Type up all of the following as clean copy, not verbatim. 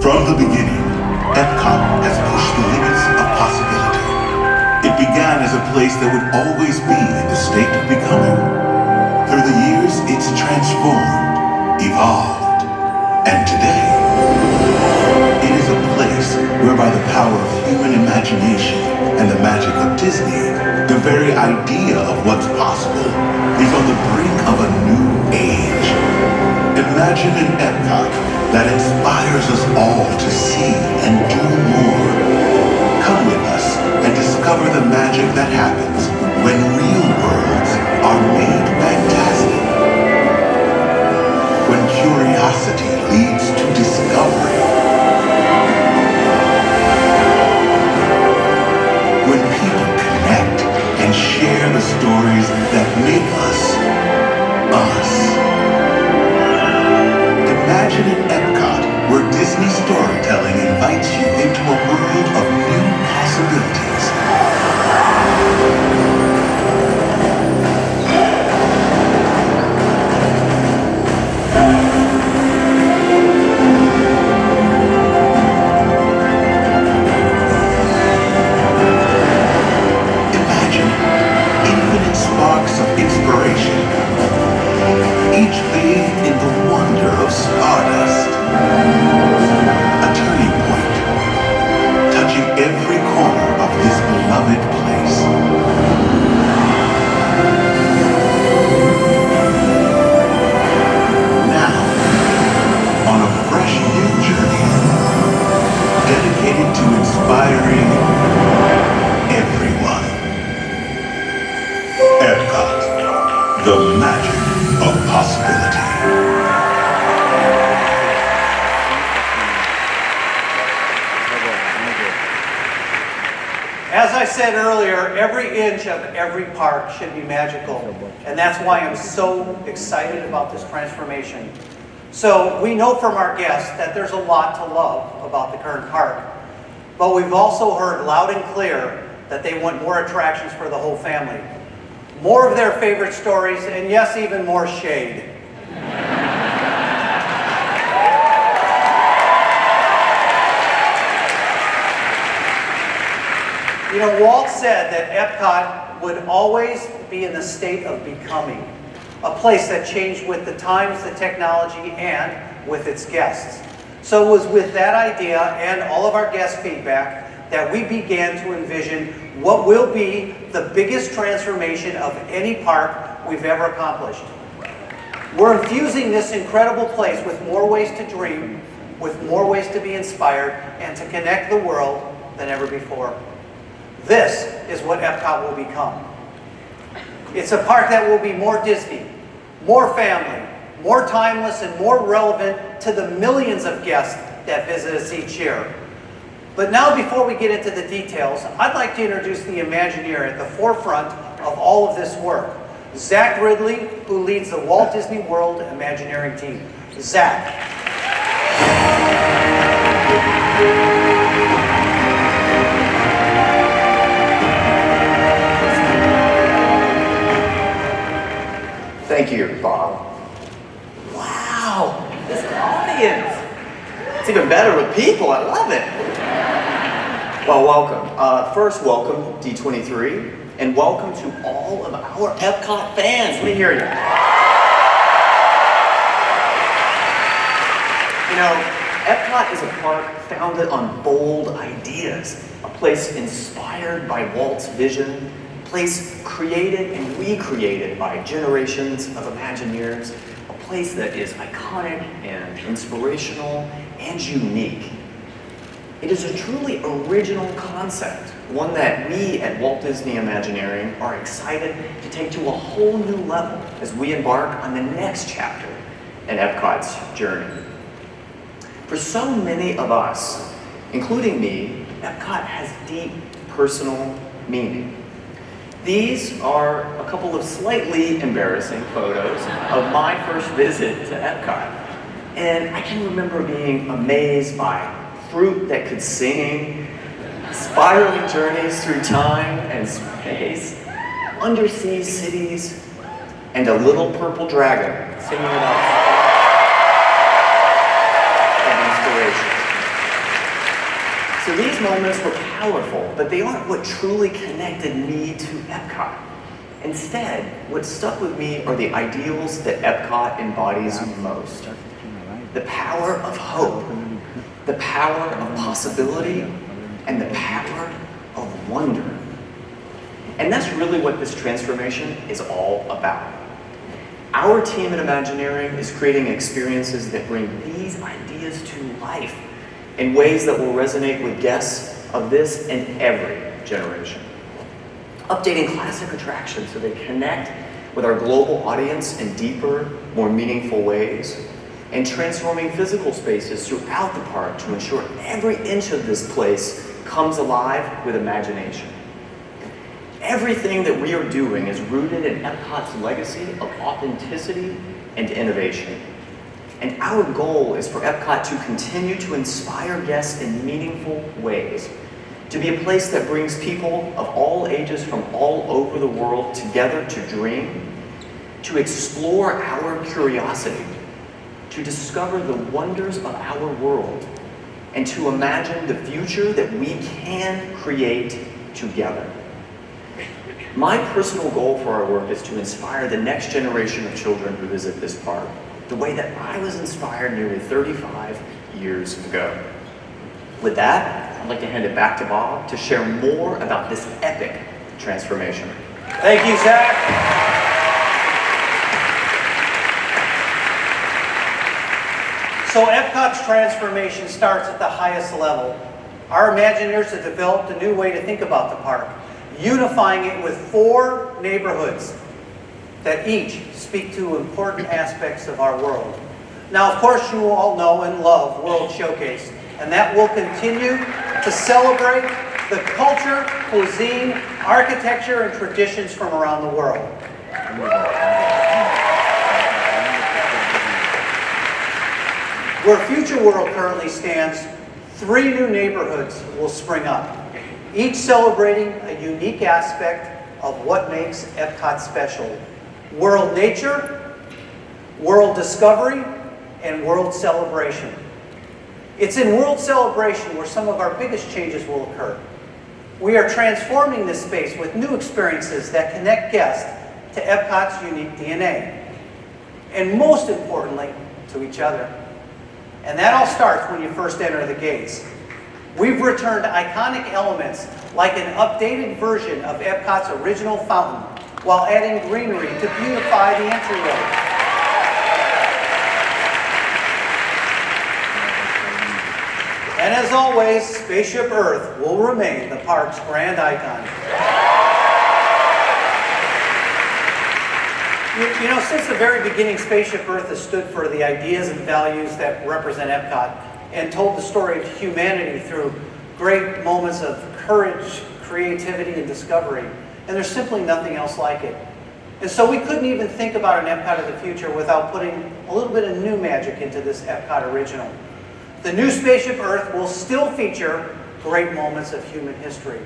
From the beginning, Epcot has pushed the limits of possibility. It began as a place that would always be in the state of becoming. Through the years, it's transformed, evolved, and today, it is a place where by the power of human imagination and the magic of Disney, the very idea of what's possible is on the brink of a new age. Imagine an Epcot that inspires us all to see and do more. Come with us and discover the magic that happens when real worlds are made fantastic. When curiosity leads to discovery. When people connect and share the stories that make us, us. Imagine an Epcot where Disney storytelling invites you into a world of new possibilities. Imagine infinite sparks of inspiration, each bathed in the wonder of stardust. A turning point, touching every corner of this beloved place. Now, on a fresh new journey, dedicated to inspiring everyone. Epcot, the magic of possibility. As I said earlier, every inch of every park should be magical, and that's why I'm so excited about this transformation. So we know from our guests that there's a lot to love about the current park, but we've also heard loud and clear that they want more attractions for the whole family. More of their favorite stories, and yes, even more shade. You know, Walt said that Epcot would always be in the state of becoming, a place that changed with the times, the technology, and with its guests. So it was with that idea and all of our guest feedback that we began to envision what will be the biggest transformation of any park we've ever accomplished. We're infusing this incredible place with more ways to dream, with more ways to be inspired, and to connect the world than ever before. This is what Epcot will become. It's a park that will be more Disney, more family, more timeless, and more relevant to the millions of guests that visit us each year. But now, before we get into the details, I'd like to introduce the Imagineer at the forefront of all of this work, Zach Ridley, who leads the Walt Disney World Imagineering team. Zach. Thank you, Bob. Wow, this audience. It's even better with people, I love it. Well, welcome. First, welcome, D23, and welcome to all of our Epcot fans. Let me hear you. You know, Epcot is a park founded on bold ideas, a place inspired by Walt's vision, a place created and recreated by generations of Imagineers, a place that is iconic and inspirational and unique. It is a truly original concept, one that we at Walt Disney Imagineering are excited to take to a whole new level as we embark on the next chapter in Epcot's journey. For so many of us, including me, Epcot has deep personal meaning. These are a couple of slightly embarrassing photos of my first visit to Epcot. And I can remember being amazed by fruit that could sing, spiraling journeys through time and space, undersea cities, and a little purple dragon singing about inspiration. So these moments were powerful, but they aren't what truly connected me to Epcot. Instead, what stuck with me are the ideals that Epcot embodies most. The power of hope, the power of possibility, and the power of wonder. And that's really what this transformation is all about. Our team at Imagineering is creating experiences that bring these ideas to life in ways that will resonate with guests of this and every generation. Updating classic attractions so they connect with our global audience in deeper, more meaningful ways, and transforming physical spaces throughout the park to ensure every inch of this place comes alive with imagination. Everything that we are doing is rooted in Epcot's legacy of authenticity and innovation. And our goal is for Epcot to continue to inspire guests in meaningful ways, to be a place that brings people of all ages from all over the world together to dream, to explore our curiosity, to discover the wonders of our world, and to imagine the future that we can create together. My personal goal for our work is to inspire the next generation of children who visit this park the way that I was inspired nearly 35 years ago. With that, I'd like to hand it back to Bob to share more about this epic transformation. Thank you, Zach. So Epcot's transformation starts at the highest level. Our Imagineers have developed a new way to think about the park, unifying it with 4 neighborhoods that each speak to important aspects of our world. Now, of course, you all know and love World Showcase, and that will continue to celebrate the culture, cuisine, architecture, and traditions from around the world. Where Future World currently stands, 3 new neighborhoods will spring up, each celebrating a unique aspect of what makes Epcot special. World Nature, World Discovery, and World Celebration. It's in World Celebration where some of our biggest changes will occur. We are transforming this space with new experiences that connect guests to Epcot's unique DNA, and most importantly, to each other. And that all starts when you first enter the gates. We've returned iconic elements like an updated version of Epcot's original fountain, while adding greenery to beautify the entryway. And as always, Spaceship Earth will remain the park's grand icon. You know, since the very beginning, Spaceship Earth has stood for the ideas and values that represent Epcot and told the story of humanity through great moments of courage, creativity, and discovery. And there's simply nothing else like it. And so we couldn't even think about an Epcot of the future without putting a little bit of new magic into this Epcot original. The new Spaceship Earth will still feature great moments of human history.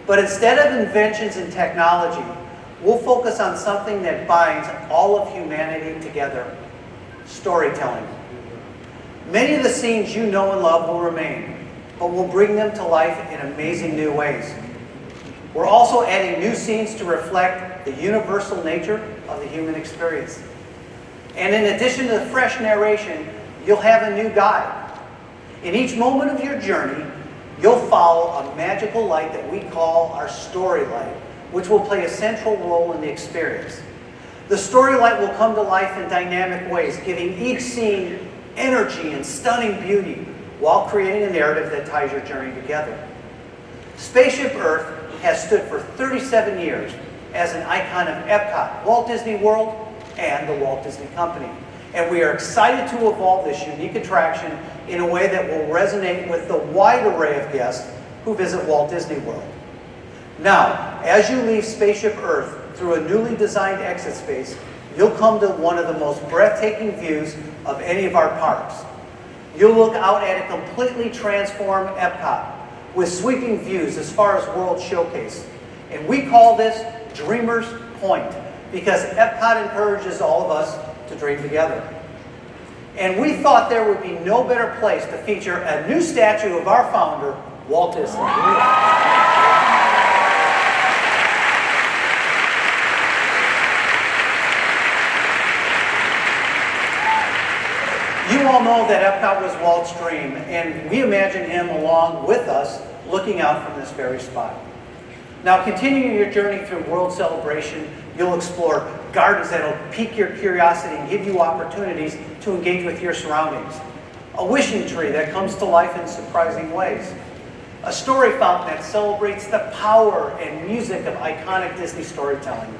But instead of inventions and technology, we'll focus on something that binds all of humanity together: storytelling. Many of the scenes you know and love will remain, but we'll bring them to life in amazing new ways. We're also adding new scenes to reflect the universal nature of the human experience. And in addition to the fresh narration, you'll have a new guide. In each moment of your journey, you'll follow a magical light that we call our story light, which will play a central role in the experience. The story light will come to life in dynamic ways, giving each scene energy and stunning beauty, while creating a narrative that ties your journey together. Spaceship Earth has stood for 37 years as an icon of Epcot, Walt Disney World, and the Walt Disney Company. And we are excited to evolve this unique attraction in a way that will resonate with the wide array of guests who visit Walt Disney World. Now, as you leave Spaceship Earth through a newly designed exit space, you'll come to one of the most breathtaking views of any of our parks. You'll look out at a completely transformed Epcot with sweeping views as far as World Showcase. And we call this Dreamer's Point because Epcot encourages all of us to dream together. And we thought there would be no better place to feature a new statue of our founder, Walt Disney. You all know that Epcot was Walt's dream, and we imagine him along with us looking out from this very spot. Now, continuing your journey through World Celebration, you'll explore gardens that'll pique your curiosity and give you opportunities to engage with your surroundings. A wishing tree that comes to life in surprising ways. A story fountain that celebrates the power and music of iconic Disney storytelling.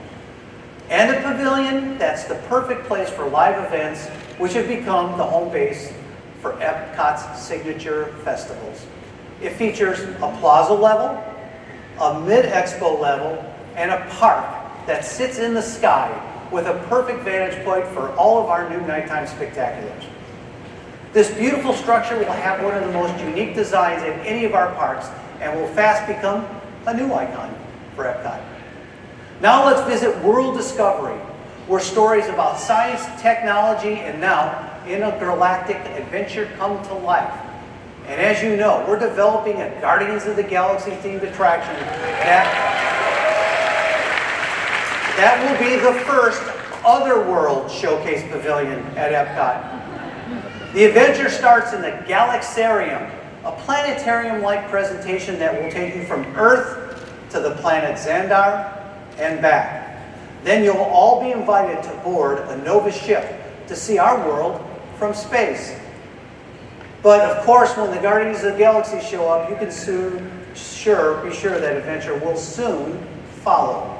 And a pavilion that's the perfect place for live events, which have become the home base for Epcot's signature festivals. It features a plaza level, a mid-expo level, and a park that sits in the sky with a perfect vantage point for all of our new nighttime spectaculars. This beautiful structure will have one of the most unique designs in any of our parks and will fast become a new icon for Epcot. Now let's visit World Discovery, where stories about science, technology, and now intergalactic adventure come to life. And as you know, we're developing a Guardians of the Galaxy themed attraction that will be the first Otherworld Showcase Pavilion at Epcot. The adventure starts in the Galaxarium, a planetarium-like presentation that will take you from Earth to the planet Xandar and back. Then you'll all be invited to board a Nova ship to see our world from space. But of course, when the Guardians of the Galaxy show up, you can be sure that adventure will soon follow.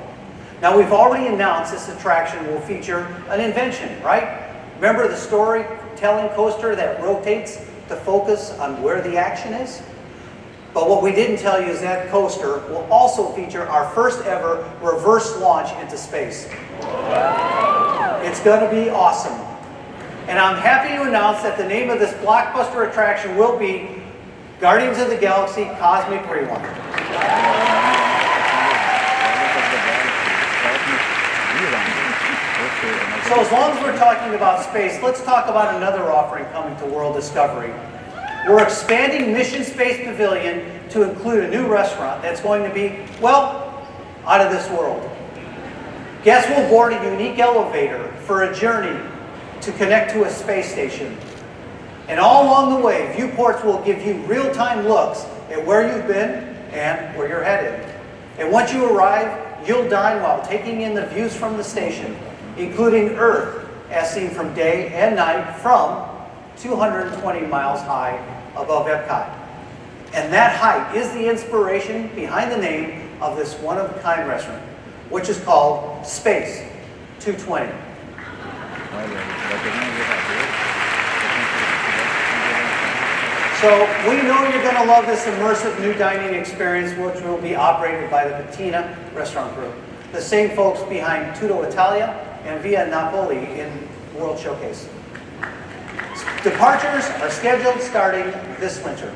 Now, we've already announced this attraction will feature an invention, right? Remember the storytelling coaster that rotates to focus on where the action is? But what we didn't tell you is that coaster will also feature our first ever reverse launch into space. It's going to be awesome. And I'm happy to announce that the name of this blockbuster attraction will be Guardians of the Galaxy Cosmic Rewind. So as long as we're talking about space, let's talk about another offering coming to World Discovery. We're expanding Mission Space Pavilion to include a new restaurant that's going to be, well, out of this world. Guests will board a unique elevator for a journey to connect to a space station. And all along the way, viewports will give you real-time looks at where you've been and where you're headed. And once you arrive, you'll dine while taking in the views from the station, including Earth as seen from day and night from 220 miles high above Epcot. And that height is the inspiration behind the name of this one-of-a-kind restaurant, which is called Space 220. So we know you're going to love this immersive new dining experience, which will be operated by the Patina Restaurant Group, the same folks behind Tutto Italia and Via Napoli in World Showcase. Departures are scheduled starting this winter.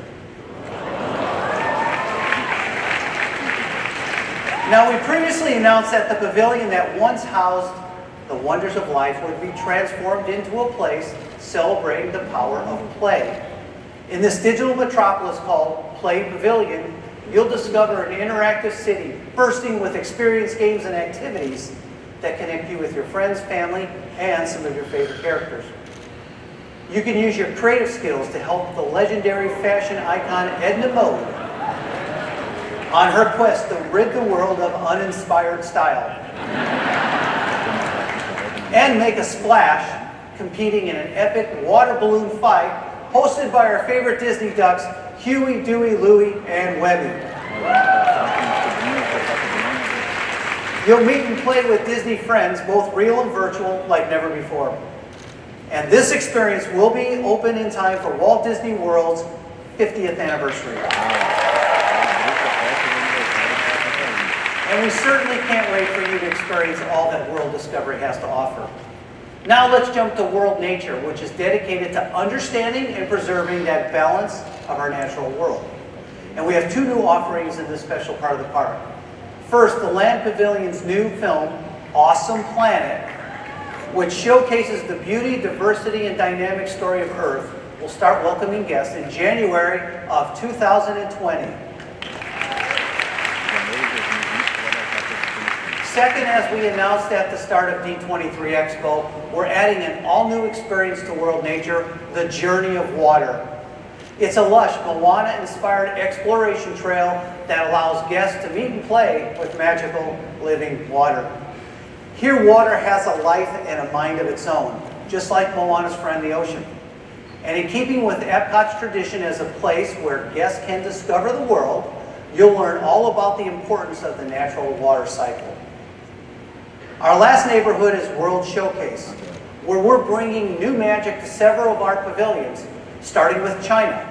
Now, we previously announced that the pavilion that once housed the wonders of life would be transformed into a place celebrating the power of play. In this digital metropolis called Play Pavilion, you'll discover an interactive city bursting with experience, games, and activities that connect you with your friends, family, and some of your favorite characters. You can use your creative skills to help the legendary fashion icon Edna Mode on her quest to rid the world of uninspired style and make a splash competing in an epic water balloon fight hosted by our favorite Disney ducks, Huey, Dewey, Louie, and Webby. You'll meet and play with Disney friends, both real and virtual, like never before. And this experience will be open in time for Walt Disney World's 50th anniversary. And we certainly can't wait for you to experience all that World Discovery has to offer. Now let's jump to World Nature, which is dedicated to understanding and preserving that balance of our natural world. And we have two new offerings in this special part of the park. First, the Land Pavilion's new film, Awesome Planet, which showcases the beauty, diversity, and dynamic story of Earth will start welcoming guests in January of 2020. Second, as we announced at the start of D23 Expo, we're adding an all-new experience to World Nature, the Journey of Water. It's a lush, Moana-inspired exploration trail that allows guests to meet and play with magical living water. Here, water has a life and a mind of its own, just like Moana's friend, the ocean. And in keeping with Epcot's tradition as a place where guests can discover the world, you'll learn all about the importance of the natural water cycle. Our last neighborhood is World Showcase, where we're bringing new magic to several of our pavilions, starting with China.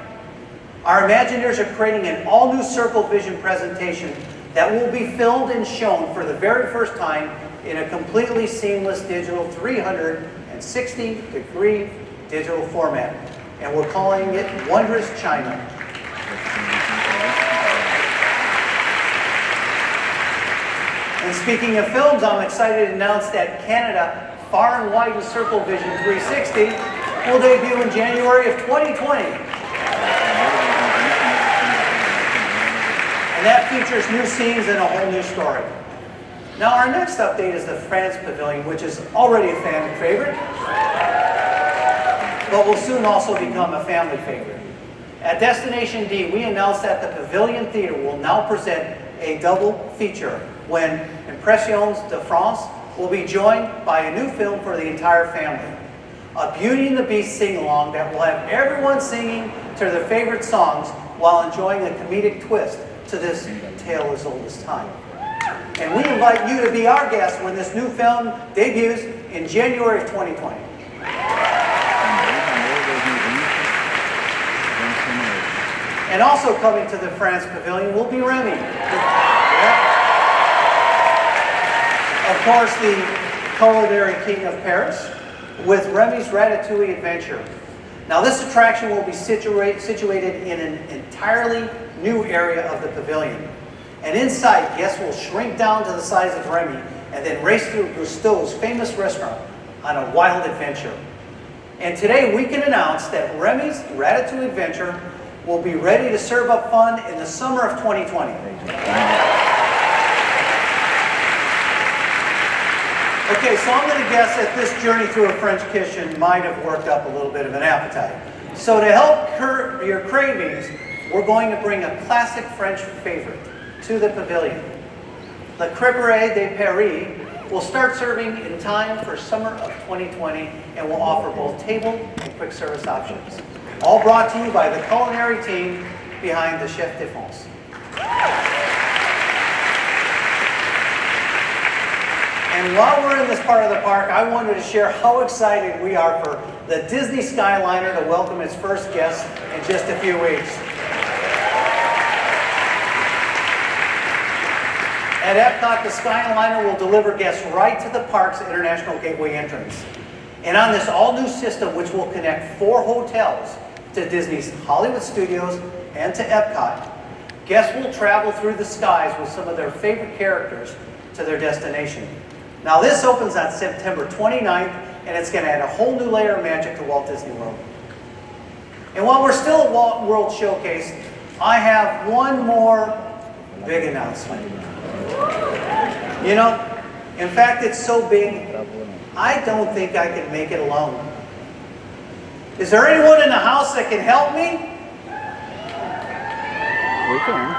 Our Imagineers are creating an all-new Circle Vision presentation that will be filmed and shown for the very first time in a completely seamless digital 360-degree digital format. And we're calling it Wondrous China. And speaking of films, I'm excited to announce that Canada Far and Wide and Circle Vision 360 will debut in January of 2020. And that features new scenes and a whole new story. Now our next update is the France Pavilion, which is already a fan favorite, but will soon also become a family favorite. At Destination D, we announced that the Pavilion Theater will now present a double feature when Impressions de France will be joined by a new film for the entire family. A Beauty and the Beast sing-along that will have everyone singing to their favorite songs while enjoying a comedic twist to this tale as old as time. And we invite you to be our guest when this new film debuts in January of 2020. And also coming to the France Pavilion will be Remy. Of course, the culinary king of Paris, with Remy's Ratatouille Adventure. Now this attraction will be situated in an entirely new area of the pavilion. And inside, guests will shrink down to the size of Remy and then race through Gusteau's famous restaurant on a wild adventure. And today we can announce that Remy's Ratatouille Adventure will be ready to serve up fun in the summer of 2020. Okay, so I'm going to guess that this journey through a French kitchen might have worked up a little bit of an appetite. So to help curb your cravings, we're going to bring a classic French favorite to the pavilion. The Crêperie de Paris will start serving in time for summer of 2020 and will offer both table and quick service options. All brought to you by the culinary team behind the Chef de France. And while we're in this part of the park, I wanted to share how excited we are for the Disney Skyliner to welcome its first guests in just a few weeks. At Epcot, the Skyliner will deliver guests right to the park's International Gateway entrance. And on this all-new system, which will connect 4 hotels to Disney's Hollywood Studios and to Epcot, guests will travel through the skies with some of their favorite characters to their destination. Now this opens on September 29th, and it's going to add a whole new layer of magic to Walt Disney World. And while we're still at Walt World Showcase, I have one more big announcement. You know, in fact, it's so big, I don't think I can make it alone. Is there anyone in the house that can help me? We can.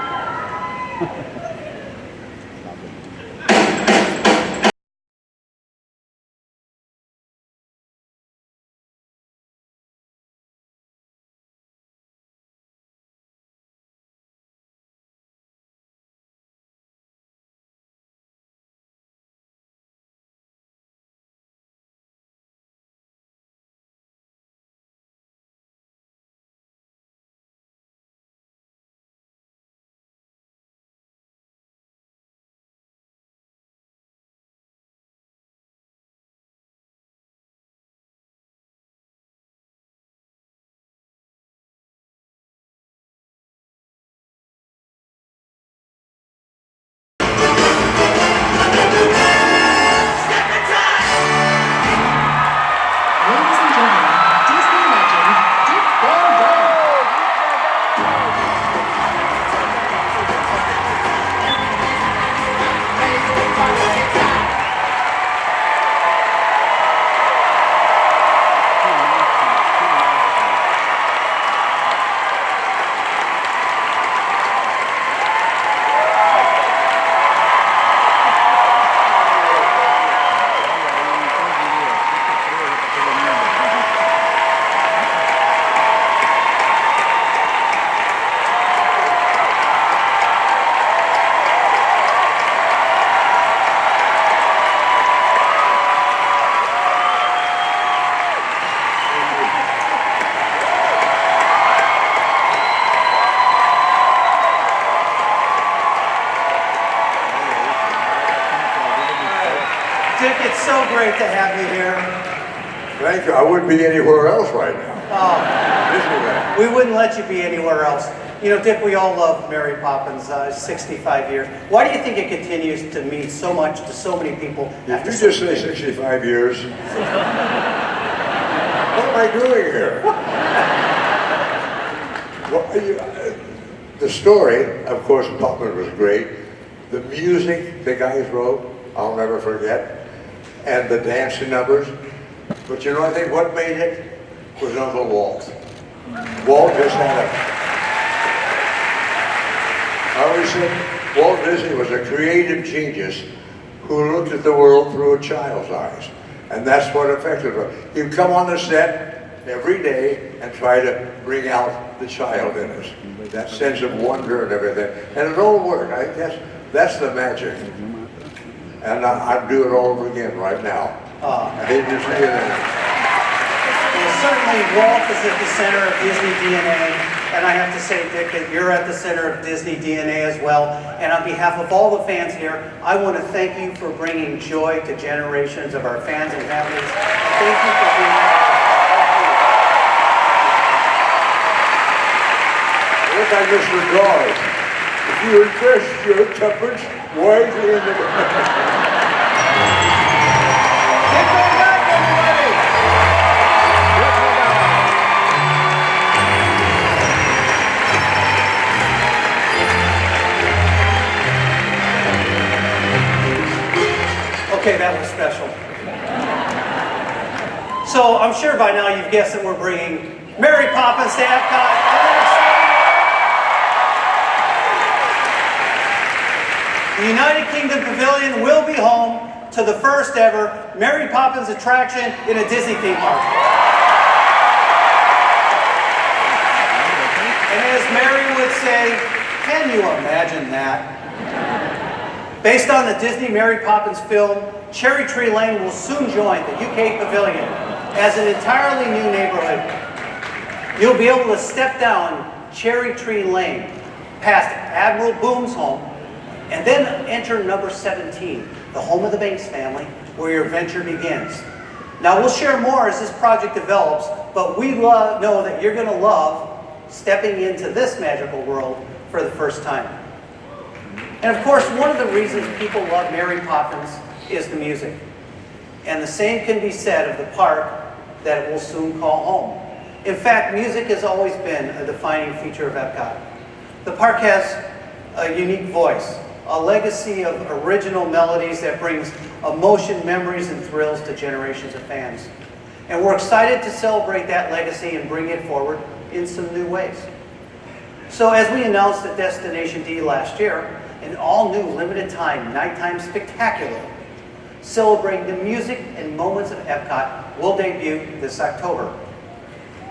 it's so great to have you here. Thank you. I wouldn't be anywhere else right now. Oh, Disneyland. we wouldn't let you be anywhere else. You know, Dick, we all love Mary Poppins, 65 years. Why do you think it continues to mean so much to so many people? Did you just say 65 years? What am I doing here? Well, the story, of course, Poppins was great. The music the guys wrote, I'll never forget. And the dancing numbers. But you know, I think what made it was Uncle Walt. Walt just had a... I always said Walt Disney was a creative genius who looked at the world through a child's eyes. And that's what affected him. He'd come on the set every day and try to bring out the child in us. That sense of wonder and everything. And it all worked. I guess that's the magic. And I'd do it all over again right now. I hate to say that. Well, certainly Walt is at the center of Disney DNA, and I have to say, Dick, that you're at the center of Disney DNA as well. And on behalf of all the fans here, I want to thank you for bringing joy to generations of our fans and families. Thank you for being here. Look, I just regard. If you invest your tuppence wisely in the... Get going back, everybody! Okay, that was special. So I'm sure by now you've guessed that we're bringing Mary Poppins to Epcot. The United Kingdom Pavilion will be home to the first ever Mary Poppins attraction in a Disney theme park. And as Mary would say, can you imagine that? Based on the Disney Mary Poppins film, Cherry Tree Lane will soon join the UK Pavilion as an entirely new neighborhood. You'll be able to step down Cherry Tree Lane past Admiral Boom's home and then enter number 17, the home of the Banks family, where your adventure begins. Now, we'll share more as this project develops, but we know that you're going to love stepping into this magical world for the first time. And of course, one of the reasons people love Mary Poppins is the music. And the same can be said of the park that it will soon call home. In fact, music has always been a defining feature of Epcot. The park has a unique voice, a legacy of original melodies that brings emotion, memories, and thrills to generations of fans. And we're excited to celebrate that legacy and bring it forward in some new ways. So as we announced at Destination D last year, an all-new limited-time nighttime spectacular celebrating the music and moments of Epcot will debut this October.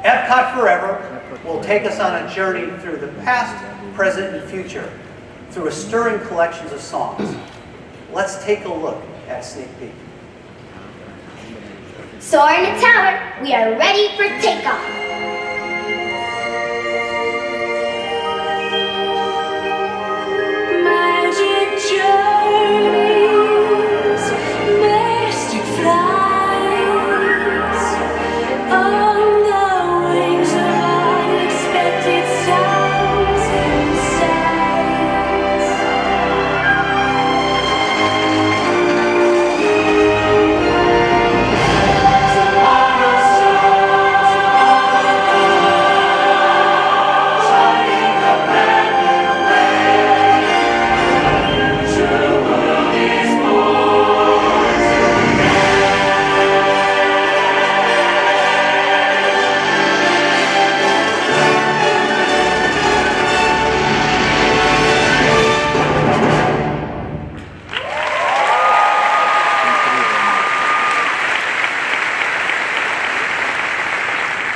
Epcot Forever will take us on a journey through the past, present, and future through a stirring collections of songs. Let's take a look at a sneak peek. Soar in the tower, we are ready for takeoff. Magic journeys, mystic flights, on the wings of unexpected sounds and sights.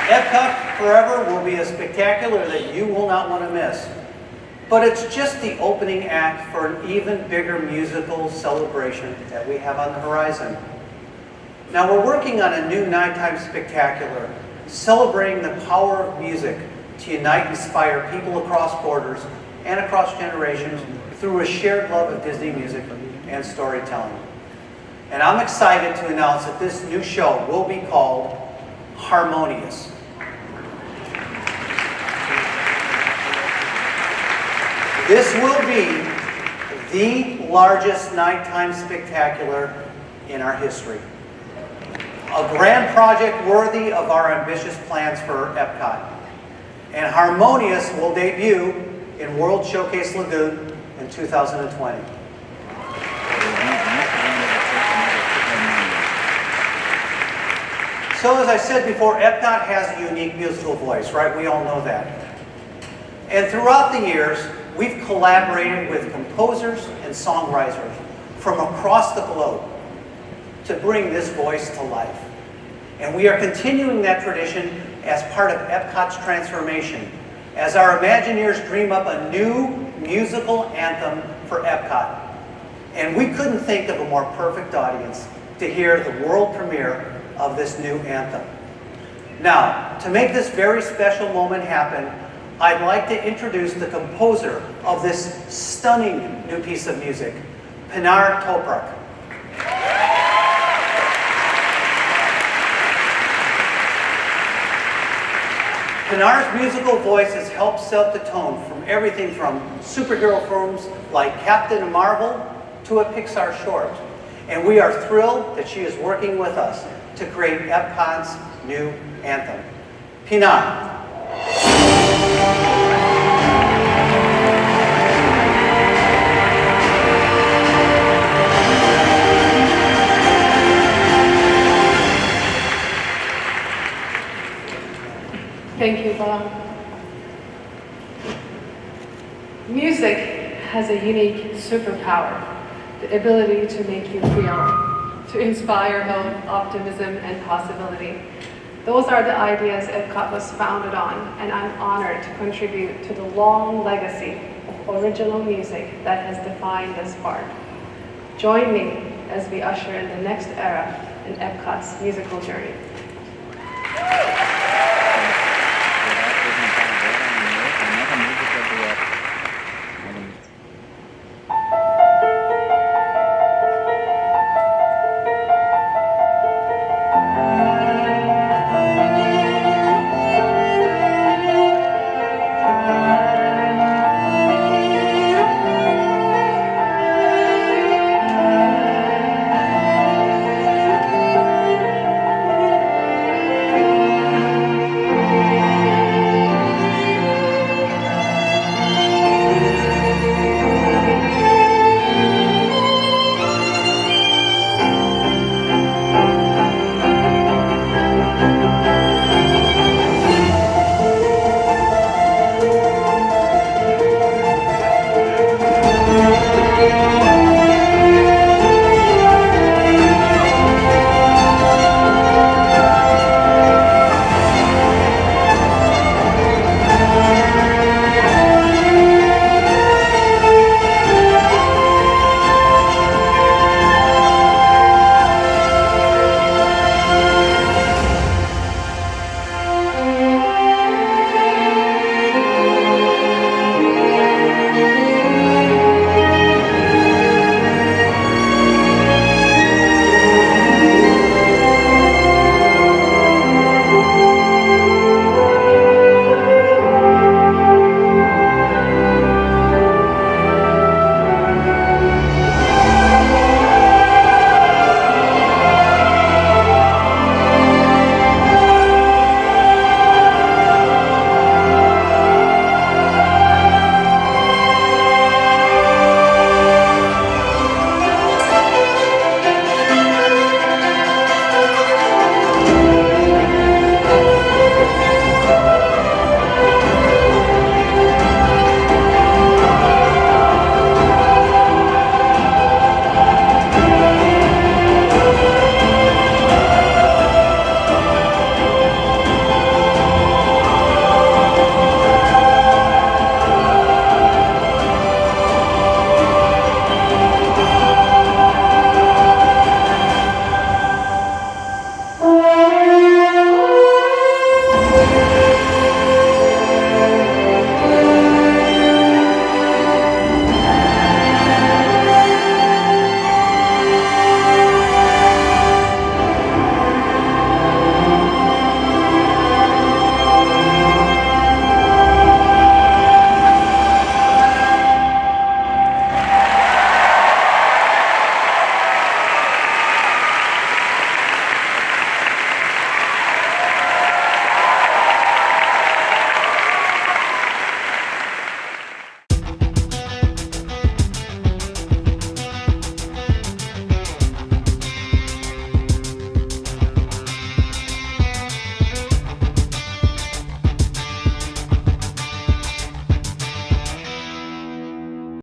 Epcot Forever will be a spectacular that you will not want to miss. But it's just the opening act for an even bigger musical celebration that we have on the horizon. Now we're working on a new nighttime spectacular, celebrating the power of music to unite and inspire people across borders and across generations through a shared love of Disney music and storytelling. And I'm excited to announce that this new show will be called Harmonious. This will be the largest nighttime spectacular in our history. A grand project worthy of our ambitious plans for Epcot. And Harmonious will debut in World Showcase Lagoon in 2020. So as I said before, Epcot has a unique musical voice, right? We all know that. And throughout the years, we've collaborated with composers and songwriters from across the globe to bring this voice to life. And we are continuing that tradition as part of Epcot's transformation, as our Imagineers dream up a new musical anthem for Epcot. And we couldn't think of a more perfect audience to hear the world premiere of this new anthem. Now, to make this very special moment happen, I'd like to introduce the composer of this stunning new piece of music, Pinar Toprak. Pinar's musical voice has helped set the tone from everything from superhero films like Captain Marvel to a Pixar short. And we are thrilled that she is working with us to create Epcot's new anthem. Pinar. Thank you, Bob. Music has a unique superpower, the ability to make you feel, to inspire hope, optimism, and possibility. Those are the ideas Epcot was founded on, and I'm honored to contribute to the long legacy of original music that has defined this park. Join me as we usher in the next era in Epcot's musical journey.